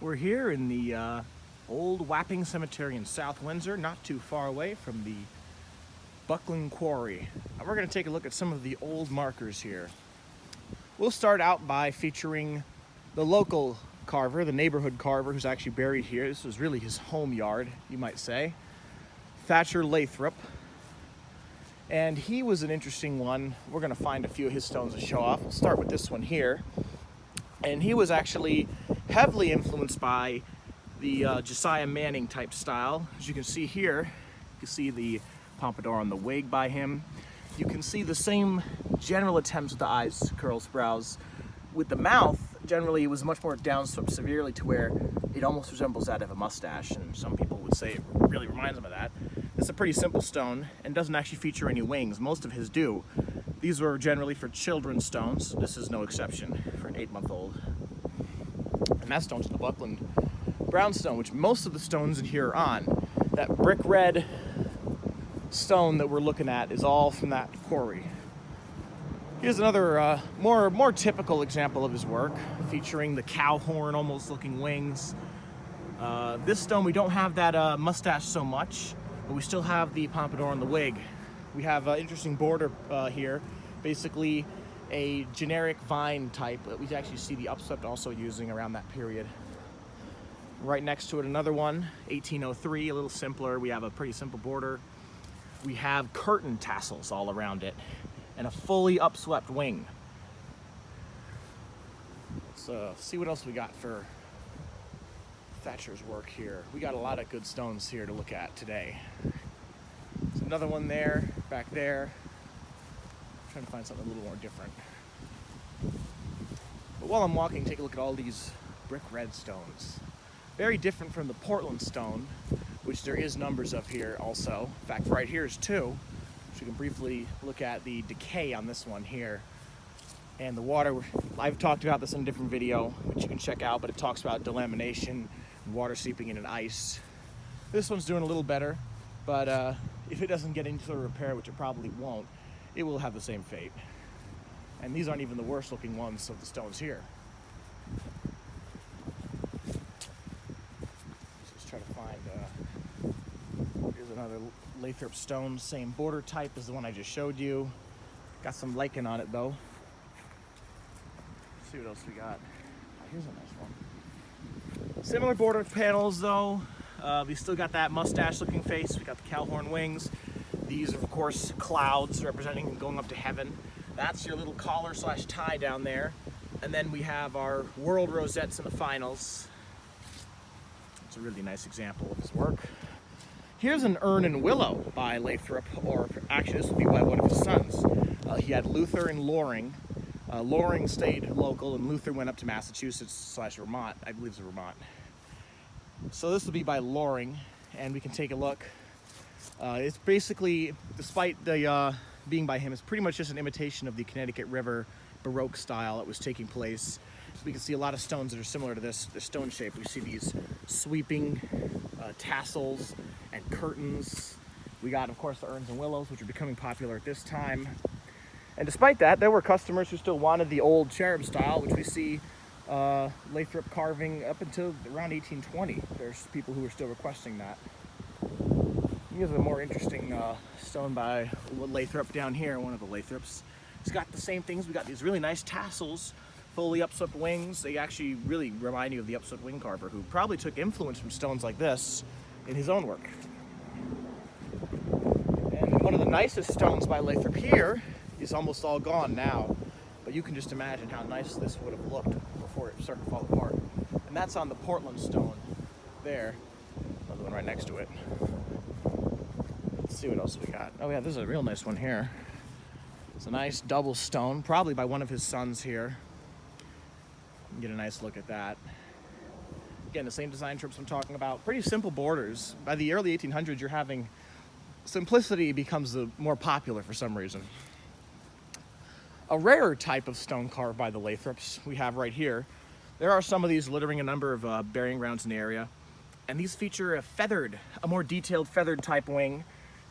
We're here in the Old Wapping Cemetery in South Windsor, not too far away from the Buckland Quarry. And we're going to take a look at some of the old markers here. We'll start out by featuring the local carver, the neighborhood carver who's actually buried here. This was really his home yard, you might say. Thatcher Lathrop. And he was an interesting one. We're going to find a few of his stones to show off. We'll start with this one here. And he was actually heavily influenced by the Josiah Manning type style. As you can see here, you can see the pompadour on the wig by him. You can see the same general attempts with the eyes, curls, brows. With the mouth, generally it was much more downswept severely to where it almost resembles that of a mustache, and some people would say it really reminds them of that. It's a pretty simple stone and doesn't actually feature any wings. Most of his do. These were generally for children's stones. This is no exception for an 8-month-old. And that stone's the Buckland Brownstone, which most of the stones in here are on. That brick red stone that we're looking at is all from that quarry. Here's another more typical example of his work, featuring the cow horn almost looking wings. This stone, we don't have that mustache so much, but we still have the pompadour on the wig. We have an interesting border here, basically a generic vine type that we actually see the upswept also using around that period. Right next to it, another one, 1803, a little simpler. We have a pretty simple border. We have curtain tassels all around it and a fully upswept wing. Let's see what else we got for Thatcher's work here. We got a lot of good stones here to look at today. There's another one there, back there. I'm trying to find something a little more different. But while I'm walking, take a look at all these brick red stones. Very different from the Portland stone, which there is numbers of here also. In fact, right here is two. So you can briefly look at the decay on this one here. And the water, I've talked about this in a different video, which you can check out, but it talks about delamination, water seeping in an ice. This one's doing a little better, but if it doesn't get into a repair, which it probably won't, it will have the same fate. And these aren't even the worst looking ones of the stones here. Let's try to find, here's another Lathrop stone, same border type as the one I just showed you. Got some lichen on it though. Let's see what else we got. Here's a nice one. Similar border panels though. We still got that mustache looking face. We got the cow horn wings. These are of course clouds representing going up to heaven. That's your little collar slash tie down there. And then we have our world rosettes in the finals. It's a really nice example of his work. Here's an urn and willow by Lathrop, or actually this would be by one of his sons. He had Luther and Loring. Loring stayed local and Luther went up to Massachusetts slash Vermont. I believe it's Vermont. So this will be by Loring, and we can take a look. It's basically, despite the being by him, it's pretty much just an imitation of the Connecticut River Baroque style that was taking place. We can see a lot of stones that are similar to this, the stone shape. We see these sweeping tassels and curtains. We got, of course, the urns and willows, which are becoming popular at this time. And despite that, there were customers who still wanted the old cherub style, which we see Lathrop carving up until around 1820. There's people who are still requesting that. Here's a more interesting stone by Lathrop down here, one of the Lathrops. It's got the same things. We got these really nice tassels, fully upswept wings. They actually really remind you of the upswept wing carver, who probably took influence from stones like this in his own work. And one of the nicest stones by Lathrop here is almost all gone now, but you can just imagine how nice this would have looked before it started to fall apart. And that's on the Portland stone there, another one right next to it. Let's see what else we got. Oh yeah, this is a real nice one here. It's a nice double stone, probably by one of his sons here. You can get a nice look at that. Again, the same design tropes I'm talking about. Pretty simple borders. By the early 1800s, you're having simplicity becomes the more popular for some reason. A rarer type of stone carved by the Lathrops we have right here. There are some of these littering a number of burying grounds in the area. And these feature a more detailed feathered type wing,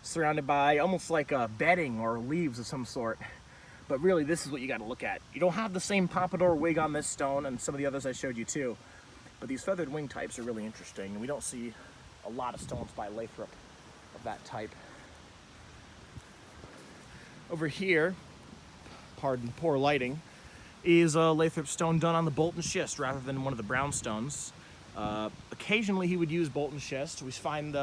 surrounded by almost like a bedding or leaves of some sort. But really, this is what you got to look at. You don't have the same pompadour wig on this stone and some of the others I showed you too. But these feathered wing types are really interesting, and we don't see a lot of stones by Lathrop of that type. Over here, pardon the poor lighting, is a Lathrop stone done on the bolt and schist rather than one of the brownstones. Occasionally he would use bolt and schist. We find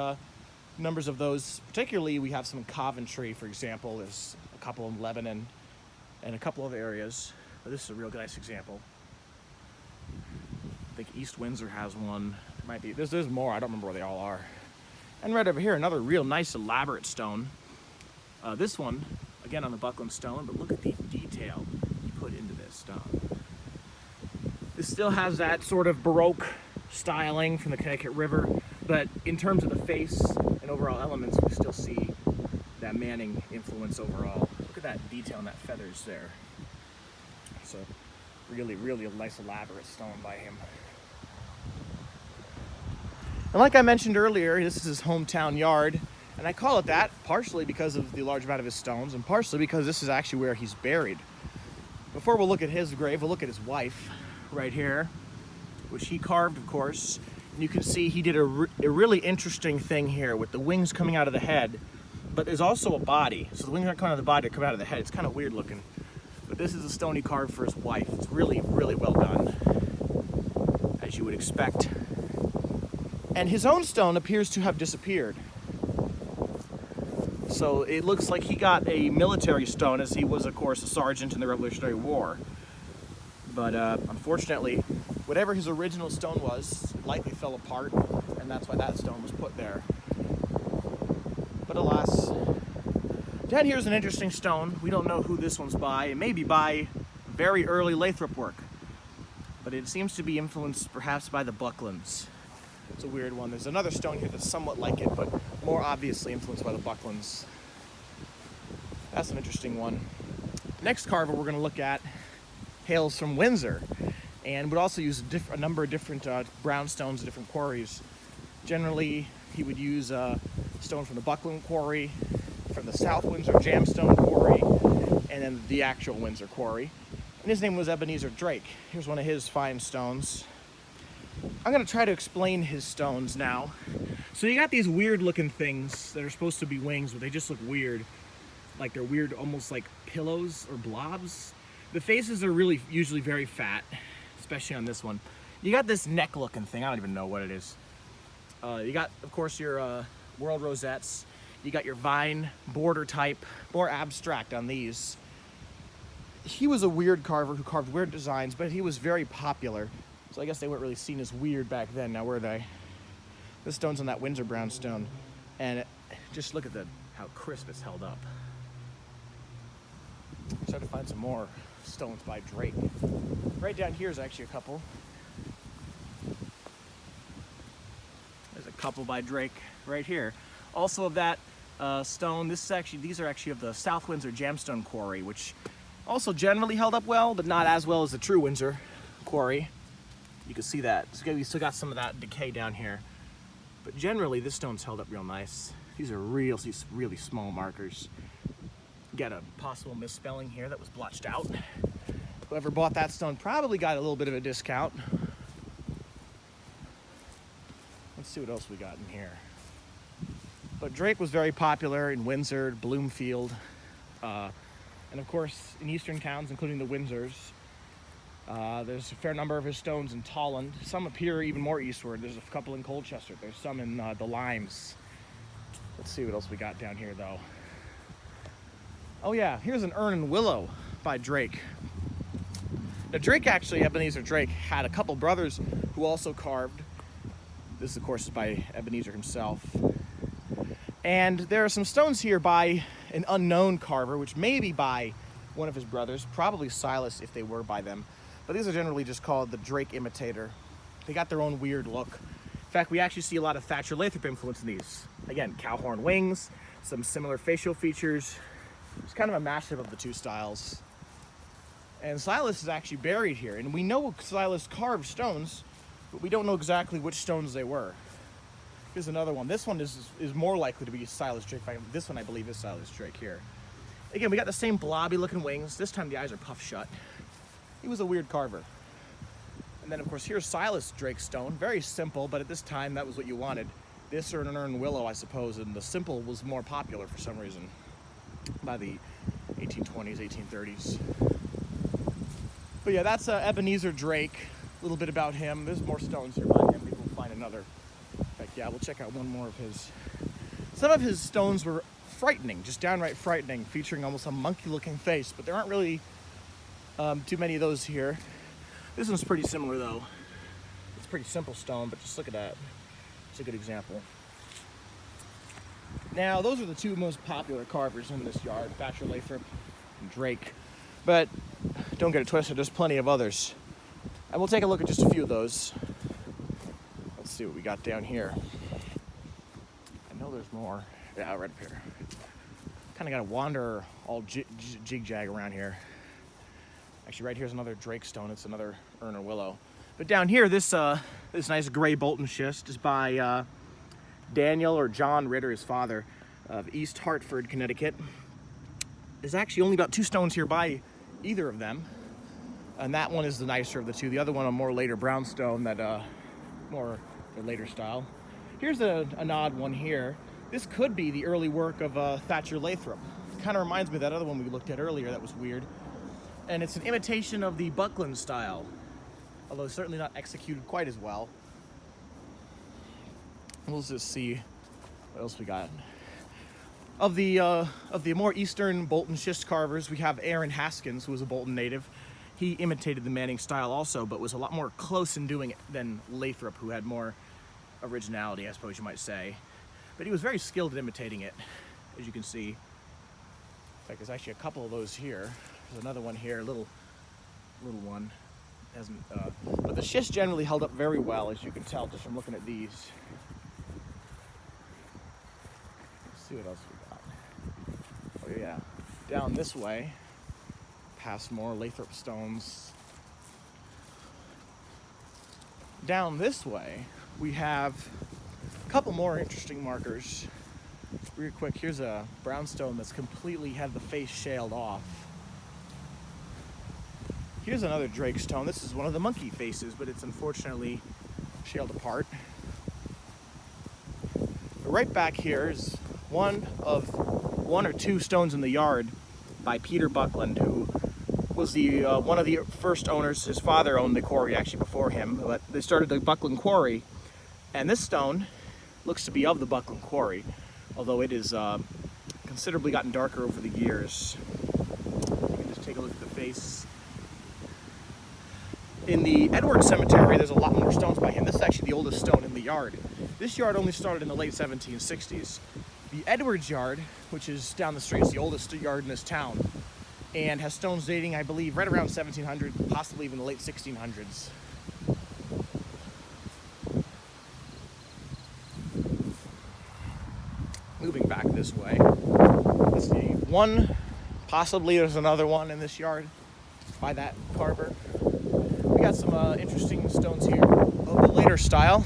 numbers of those. Particularly, we have some in Coventry, for example. There's a couple in Lebanon and a couple other areas. But this is a real nice example. I think East Windsor has one. Might be. There's more. I don't remember where they all are. And right over here, another real nice elaborate stone. This one, again on the Buckland stone, but look at the detail he put into this stone. This still has that sort of Baroque styling from the Connecticut River, but in terms of the face and overall elements, we still see that Manning influence overall. Look at that detail and that feathers there. It's a really, really nice elaborate stone by him. And like I mentioned earlier, this is his hometown yard, and I call it that partially because of the large amount of his stones and partially because this is actually where he's buried. Before we'll look at his grave, we'll look at his wife right here, which he carved, of course. And you can see he did a really interesting thing here with the wings coming out of the head, but there's also a body. So the wings aren't coming out of the body, they come out of the head. It's kind of weird looking. But this is a stone he carved for his wife. It's really, really well done, as you would expect. And his own stone appears to have disappeared. So it looks like he got a military stone, as he was, of course, a sergeant in the Revolutionary War. But unfortunately, whatever his original stone was, it likely fell apart, and that's why that stone was put there. But alas, down here's an interesting stone. We don't know who this one's by. It may be by very early Lathrop work, but it seems to be influenced perhaps by the Bucklands. It's a weird one. There's another stone here that's somewhat like it, but more obviously influenced by the Bucklands. That's an interesting one. Next carver we're going to look at hails from Windsor, and would also use a number of different brownstones, different quarries. Generally, he would use stone from the Buckland Quarry, from the South Windsor Jamstone Quarry, and then the actual Windsor Quarry. And his name was Ebenezer Drake. Here's one of his fine stones. I'm going to try to explain his stones now. So you got these weird looking things that are supposed to be wings, but they just look weird. Like they're weird, almost like pillows or blobs. The faces are really usually very fat, especially on this one. You got this neck looking thing. I don't even know what it is. You got, of course, your world rosettes. You got your vine border type, more abstract on these. He was a weird carver who carved weird designs, but he was very popular. So I guess they weren't really seen as weird back then, now were they? This stone's on that Windsor brownstone, and just look at how crisp it's held up. Try to find some more stones by Drake. Right down here is actually a couple. There's a couple by Drake right here. Also of that stone, these are actually of the South Windsor Jamstone Quarry, which also generally held up well, but not as well as the true Windsor Quarry. You can see that. We still got some of that decay down here. But generally, this stone's held up real nice. These are really small markers. Got a possible misspelling here that was blotched out. Whoever bought that stone probably got a little bit of a discount. Let's see what else we got in here. But Drake was very popular in Windsor, Bloomfield, and of course in eastern towns, including the Windsors. There's a fair number of his stones in Tolland. Some appear even more eastward. There's a couple in Colchester. There's some in the Limes. Let's see what else we got down here, though. Oh yeah, here's an urn and willow by Drake. Now Drake, actually, Ebenezer Drake, had a couple brothers who also carved. This, of course, is by Ebenezer himself. And there are some stones here by an unknown carver, which may be by one of his brothers, probably Silas if they were by them. But these are generally just called the Drake Imitator. They got their own weird look. In fact, we actually see a lot of Thatcher Lathrop influence in these. Again, cowhorn wings, some similar facial features. It's kind of a mashup of the two styles. And Silas is actually buried here. And we know Silas carved stones, but we don't know exactly which stones they were. Here's another one. This one is more likely to be Silas Drake. This one, I believe, is Silas Drake here. Again, we got the same blobby looking wings. This time the eyes are puffed shut. He was a weird carver. And then of course here's Silas Drake stone, very simple, but at this time that was what you wanted. This or an urn willow, I suppose, and the simple was more popular for some reason by the 1820s, 1830s. But yeah, that's Ebenezer Drake. A little bit about him. There's more stones here by him. Maybe we'll find another. In fact, yeah, we'll check out one more of his. Some of his stones were frightening, just downright frightening, featuring almost a monkey-looking face, but there aren't really too many of those here. This one's pretty similar, though. It's a pretty simple stone, but just look at that. It's a good example. Now, those are the two most popular carvers in this yard, Thatcher Lathrop and Drake. But don't get it twisted, there's plenty of others. And we'll take a look at just a few of those. Let's see what we got down here. I know there's more. Yeah, right up here. Kind of got to wander all jig-jag around here. Actually, right here's another Drake stone. It's another urn or willow. But down here, this nice gray Bolton schist is by Daniel or John Ritter, his father, of East Hartford, Connecticut. There's actually only about 2 stones here by either of them, and that one is the nicer of the two. The other one, a more later brownstone, that more the later style. Here's an odd one here. This could be the early work of Thatcher Lathrop. Kind of reminds me of that other one we looked at earlier that was weird. And it's an imitation of the Buckland style, although certainly not executed quite as well. We'll just see what else we got. Of the more eastern Bolton schist carvers, we have Aaron Haskins, who was a Bolton native. He imitated the Manning style also, but was a lot more close in doing it than Lathrop, who had more originality, I suppose you might say. But he was very skilled at imitating it, as you can see. In fact, there's actually a couple of those here. There's another one here, a little one. But the schist generally held up very well, as you can tell just from looking at these. Let's see what else we got. Oh yeah, down this way, past more Lathrop stones. Down this way, we have a couple more interesting markers. Real quick, here's a brownstone that's completely had the face shaled off. Here's another Drake stone. This is one of the monkey faces, but it's unfortunately shaled apart. But right back here is one or two stones in the yard by Peter Buckland, who was the one of the first owners. His father owned the quarry actually before him, but they started the Buckland Quarry. And this stone looks to be of the Buckland Quarry, although it is considerably gotten darker over the years. You can just take a look at the face. In the Edwards Cemetery, there's a lot more stones by him. This is actually the oldest stone in the yard. This yard only started in the late 1760s. The Edwards yard, which is down the street, is the oldest yard in this town, and has stones dating, I believe, right around 1700, possibly even the late 1600s. Moving back this way, let's see, possibly there's another one in this yard by that Carver. We got some interesting stones here of the later style.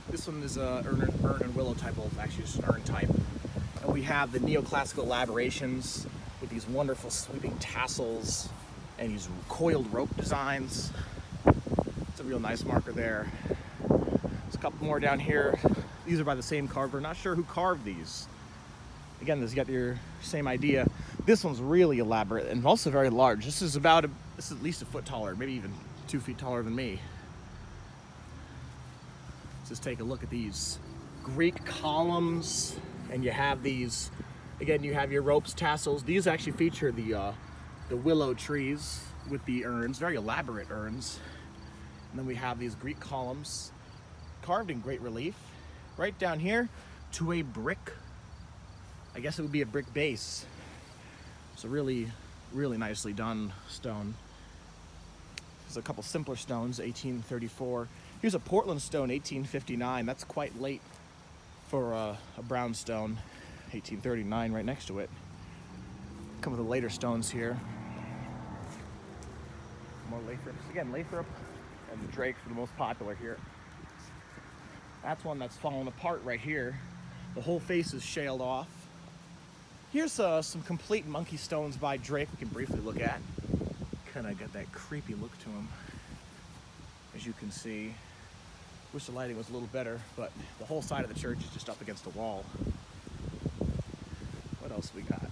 This one is urn and willow type, actually just an urn type. And we have the neoclassical elaborations with these wonderful sweeping tassels and these coiled rope designs. It's a real nice marker there. There's a couple more down here. These are by the same carver. Not sure who carved these. Again, this got your same idea. This one's really elaborate and also very large. This is at least a foot taller, maybe even 2 feet taller than me. Let's just take a look at these Greek columns, and you have these. Again, you have your ropes, tassels. These actually feature the willow trees with the urns, very elaborate urns. And then we have these Greek columns carved in great relief. Right down here to a brick. I guess it would be a brick base. It's a really, really nicely done stone. There's a couple simpler stones, 1834. Here's a Portland stone, 1859. That's quite late for a brownstone, 1839 right next to it. A couple of the later stones here. More Lathrops. Again, Lathrop and Drake are the most popular here. That's one that's fallen apart right here. The whole face is shaled off. Here's some complete monkey stones by Drake we can briefly look at. kind of got that creepy look to him, as you can see. Wish the lighting was a little better, but the whole side of the church is just up against a wall. What else we got?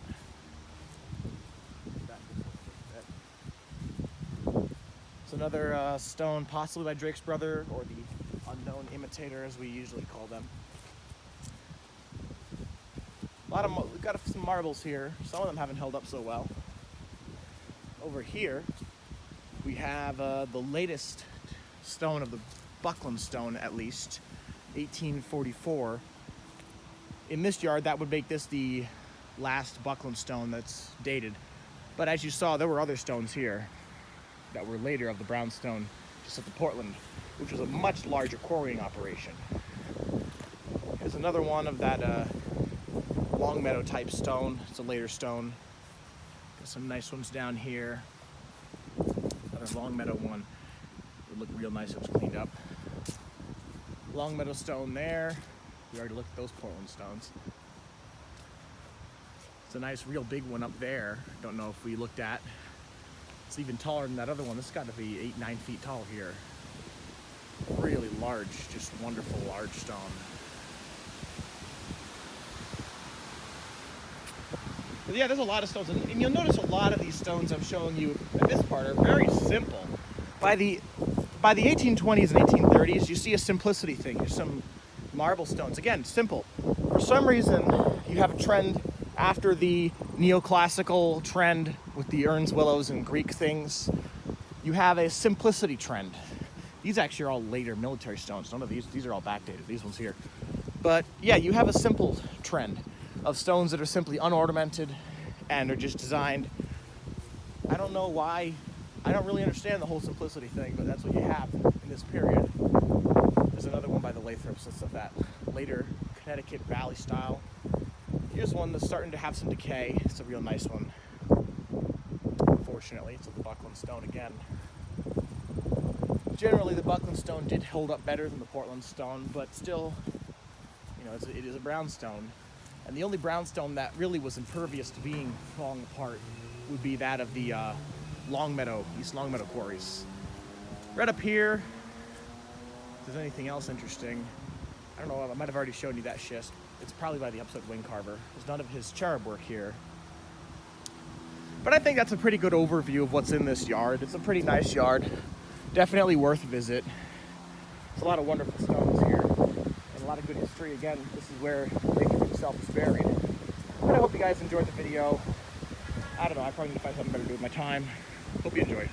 It's another stone, possibly by Drake's brother, or the unknown imitator, as we usually call them. We've got some marbles here. Some of them haven't held up so well. Over here, we have the latest stone of the Buckland stone, at least, 1844. In this yard, that would make this the last Buckland stone that's dated. But as you saw, there were other stones here that were later of the brownstone, just at the Portland, which was a much larger quarrying operation. Here's another one of that Longmeadow type stone. It's a later stone. Got some nice ones down here. Another Longmeadow one. Would look real nice if it was cleaned up. Longmeadow stone there. We already looked at those Portland stones. It's a nice, real big one up there. Don't know if we looked at. It's even taller than that other one. This has got to be 8-9 feet tall here. Really large, just wonderful large stone. But yeah, there's a lot of stones, and you'll notice a lot of these stones I'm showing you at this part are very simple. By the 1820s and 1830s, you see a simplicity thing. There's some marble stones. Again, simple. For some reason, you have a trend after the neoclassical trend with the urns, willows, and Greek things. You have a simplicity trend. These actually are all later military stones. None of these are all backdated, these ones here. But yeah, you have a simple trend of stones that are simply unornamented and are just designed. I don't know why. I don't really understand the whole simplicity thing, but that's what you have in this period. There's another one by the Lathrops that's of that later Connecticut Valley style. Here's one that's starting to have some decay. It's a real nice one. Unfortunately, it's of the Buckland stone again. Generally, the Buckland stone did hold up better than the Portland stone, but still, you know, it is a brownstone. And the only brownstone that really was impervious to being falling apart would be that of the Longmeadow, East Longmeadow quarries. Right up here, if there's anything else interesting, I don't know, I might have already shown you that schist. It's probably by the upset wing carver. There's none of his cherub work here. But I think that's a pretty good overview of what's in this yard. It's a pretty nice yard. Definitely worth a visit. There's a lot of wonderful stones here and a lot of good history. Again, this is where Drake himself is buried. But I hope you guys enjoyed the video. I don't know, I probably need to find something better to do with my time. Hope you enjoyed.